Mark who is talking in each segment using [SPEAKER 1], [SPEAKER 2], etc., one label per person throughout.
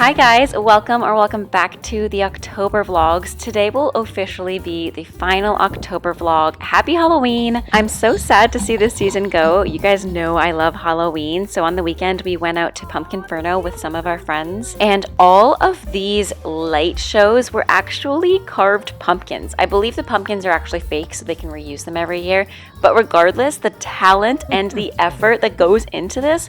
[SPEAKER 1] Hi guys, welcome back to the October vlogs. Today will officially be the final October vlog. Happy Halloween! I'm so sad to see this season go. You guys know I love Halloween, so on the weekend we went out to Pumpkinferno with some of our friends, and all of these light shows were actually carved pumpkins. I believe the pumpkins are actually fake so they can reuse them every year, but regardless, the talent and the effort that goes into this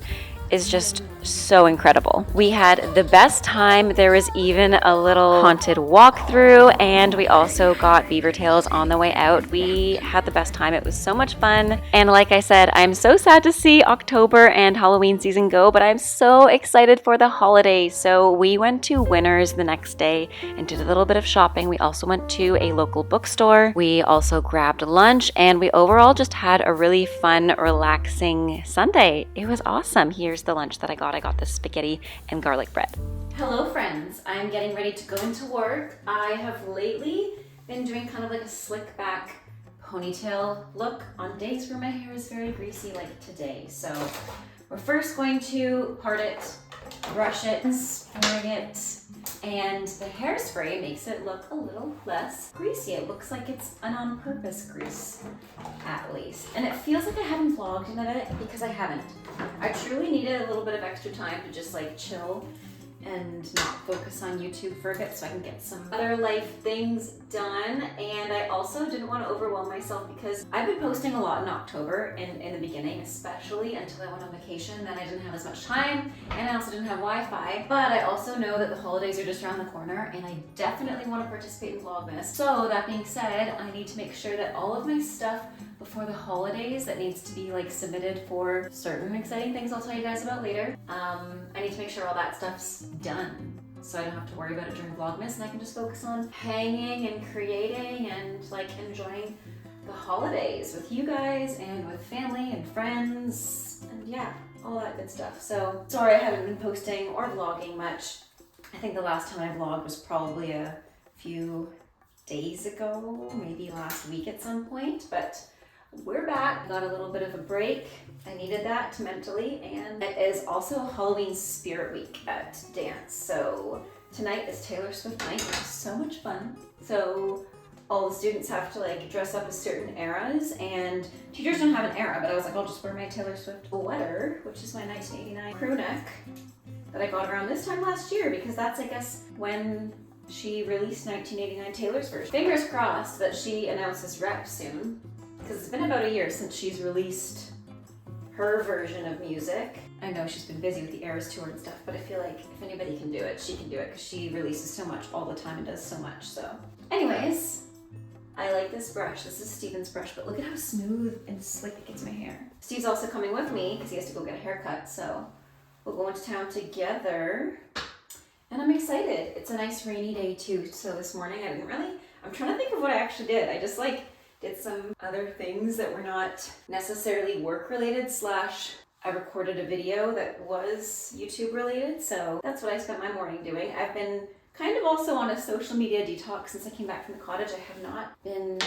[SPEAKER 1] is just so incredible. We had the best time. There was even a little haunted walkthrough, and we also got beaver tails on the way out. We had the best time. It was so much fun. And like I said, I'm so sad to see October and Halloween season go, but I'm so excited for the holidays. So we went to Winners the next day and did a little bit of shopping. We also went to a local bookstore. We also grabbed lunch, and we overall just had a really fun, relaxing Sunday. It was awesome. Here's the lunch that I got. I got this spaghetti and garlic bread. Hello friends, I'm getting ready to go into work. I have lately been doing kind of like a slick back ponytail look on days where my hair is very greasy like today. So we're first going to part it, brush it, spray it, and the hairspray makes it look a little less greasy. It looks like it's an on-purpose grease, at least. And it feels like I haven't vlogged in a bit because I haven't. I truly needed a little bit of extra time to just like chill and not focus on YouTube for a bit so I can get some other life things done. And I also didn't want to overwhelm myself because I've been posting a lot in October in the beginning, especially until I went on vacation. Then I didn't have as much time, and I also didn't have Wi-Fi. But I also know that the holidays are just around the corner, and I definitely want to participate in Vlogmas. So that being said, I need to make sure that all of my stuff before the holidays that needs to be like submitted for certain exciting things I'll tell you guys about later. I need to make sure all that stuff's done so I don't have to worry about it during Vlogmas, and I can just focus on hanging and creating and like enjoying the holidays with you guys and with family and friends and yeah, all that good stuff. So sorry I haven't been posting or vlogging much. I think the last time I vlogged was probably a few days ago, maybe last week at some point, but we're back. Got a little bit of a break. I needed that mentally, and it is also Halloween Spirit Week at dance. So tonight is Taylor Swift night, which is so much fun. So all the students have to like dress up as certain eras, and teachers don't have an era, but I was like, I'll just wear my Taylor Swift sweater, which is my 1989 crew neck that I got around this time last year because that's, I guess, when she released 1989 Taylor's version. Fingers crossed that she announces rep soon, because it's been about a year since she's released her version of music. I know she's been busy with the Eras tour and stuff, but I feel like if anybody can do it, she can do it because she releases so much all the time and does so much. So anyways, I like this brush. This is Steven's brush, but look at how smooth and slick it gets my hair. Steve's also coming with me because he has to go get a haircut, so we'll go into town together. And I'm excited. It's a nice rainy day too. So this morning I'm trying to think of what I actually did. I just like did some other things that were not necessarily work related / I recorded a video that was YouTube related. So that's what I spent my morning doing. I've been kind of also on a social media detox since I came back from the cottage. I have not been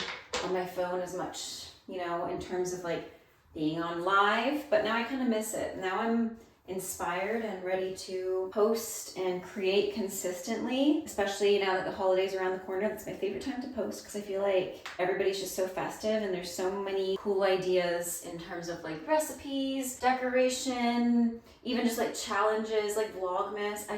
[SPEAKER 1] on my phone as much, you know, in terms of like being on live, but now I kind of miss it. Now I'm inspired and ready to post and create consistently, especially now that the holidays are around the corner. That's my favorite time to post because I feel like everybody's just so festive and there's so many cool ideas in terms of like recipes, decoration, even just like challenges like Vlogmas.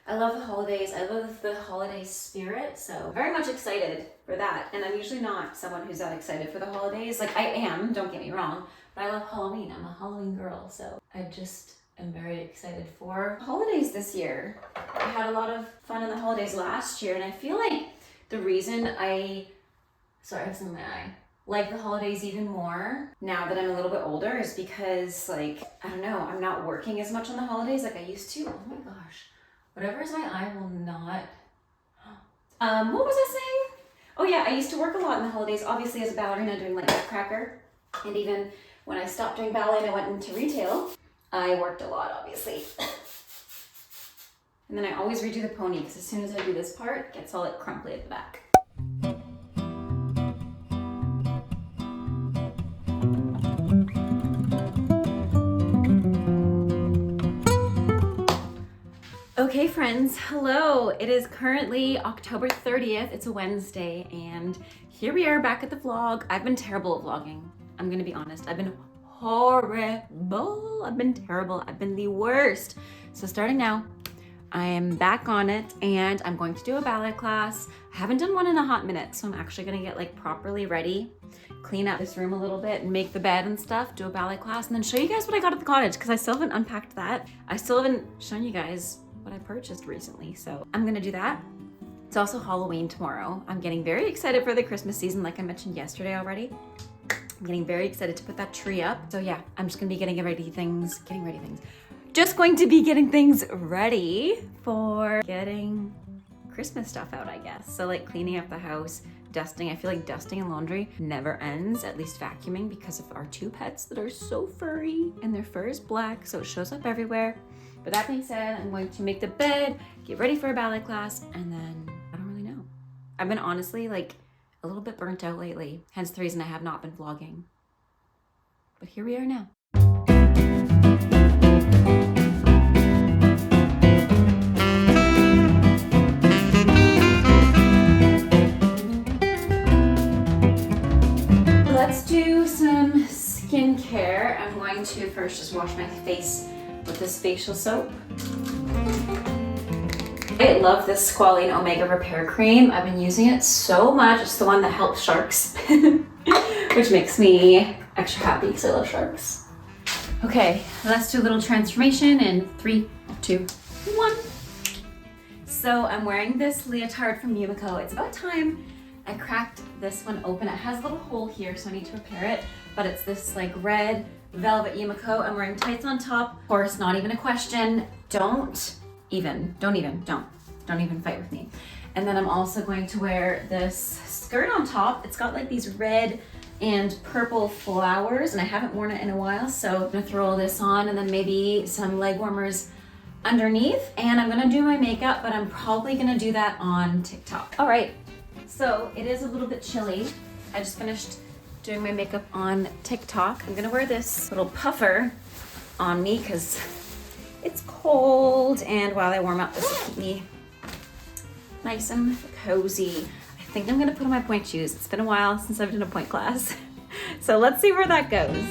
[SPEAKER 1] I love the holidays. I love the holiday spirit, so very much excited for that. And I'm usually not someone who's that excited for the holidays. Like I am, don't get me wrong, but I love Halloween. I'm a Halloween girl, so I'm very excited for holidays this year. I had a lot of fun in the holidays last year, and I feel like the reason I have some in my eye, like the holidays even more now that I'm a little bit older is because like, I don't know, I'm not working as much on the holidays like I used to. Oh my gosh. Whatever is my eye will not. What was I saying? Oh yeah, I used to work a lot in the holidays, obviously as a ballerina doing like Nutcracker. And even when I stopped doing ballet and I went into retail, I worked a lot, obviously. And then I always redo the pony because as soon as I do this part, it gets all like crumply at the back. Okay friends, hello. It is currently October 30th. It's a Wednesday and here we are back at the vlog. I've been terrible at vlogging. I'm gonna be honest. I've been horrible. I've been terrible. I've been the worst. So starting now, I am back on it and I'm going to do a ballet class. I haven't done one in a hot minute, so I'm actually gonna get like properly ready, clean up this room a little bit and make the bed and stuff, do a ballet class, and then show you guys what I got at the cottage because I still haven't unpacked that. I still haven't shown you guys what I purchased recently, so I'm gonna do that. It's also Halloween tomorrow. I'm getting very excited for the Christmas season, like I mentioned yesterday already. I'm getting very excited to put that tree up. So yeah, I'm just gonna be getting ready things. Just going to be getting things ready for getting Christmas stuff out, I guess. So like cleaning up the house, dusting. I feel like dusting and laundry never ends, at least vacuuming, because of our two pets that are so furry and their fur is black, so it shows up everywhere. But that being said, I'm going to make the bed, get ready for a ballet class, and then I don't really know. I've been honestly like a little bit burnt out lately, hence the reason I have not been vlogging. But here we are now. Let's do some skincare. I'm going to first just wash my face with this facial soap. I love this Squalene Omega Repair Cream. I've been using it so much. It's the one that helps sharks, which makes me extra happy because I love sharks. Okay, let's do a little transformation in 3, 2, 1. So I'm wearing this leotard from Yumiko. It's about time I cracked this one open. It has a little hole here, so I need to repair it, but it's this like red velvet Yumiko. I'm wearing tights on top. Of course, not even a question. Don't even fight with me. And then I'm also going to wear this skirt on top. It's got like these red and purple flowers, and I haven't worn it in a while, so I'm gonna throw all this on and then maybe some leg warmers underneath. And I'm gonna do my makeup, but I'm probably gonna do that on TikTok. All right, so it is a little bit chilly. I just finished doing my makeup on TikTok. I'm gonna wear this little puffer on me because it's cold, and while I warm up, this will keep me nice and cozy. I think I'm gonna put on my Pointe shoes. It's been a while since I've done a Pointe class. So let's see where that goes.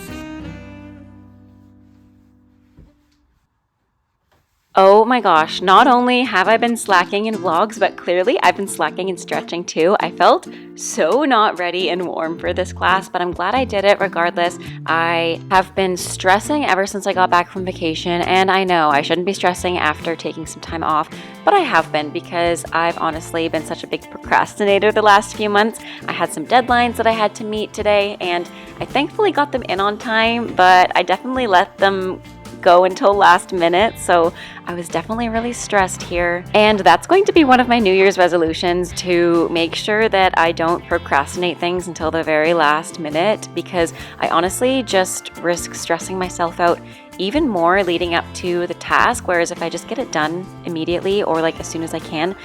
[SPEAKER 1] Oh my gosh, not only have I been slacking in vlogs, but clearly I've been slacking and stretching too. I felt so not ready and warm for this class, but I'm glad I did it regardless. I have been stressing ever since I got back from vacation, and I know I shouldn't be stressing after taking some time off, but I have been because I've honestly been such a big procrastinator the last few months. I had some deadlines that I had to meet today, and I thankfully got them in on time, but I definitely let them go until last minute, so I was definitely really stressed here. And that's going to be one of my New Year's resolutions, to make sure that I don't procrastinate things until the very last minute, because I honestly just risk stressing myself out even more leading up to the task, whereas if I just get it done immediately or like as soon as I can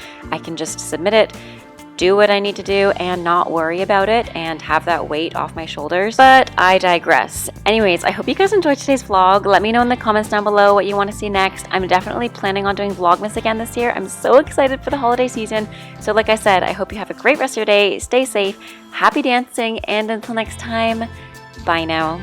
[SPEAKER 1] just submit it, do what I need to do and not worry about it and have that weight off my shoulders. But I digress. Anyways, I hope you guys enjoyed today's vlog. Let me know in the comments down below what you want to see next. I'm definitely planning on doing Vlogmas again this year. I'm so excited for the holiday season. So like I said, I hope you have a great rest of your day. Stay safe, happy dancing, and until next time, bye now.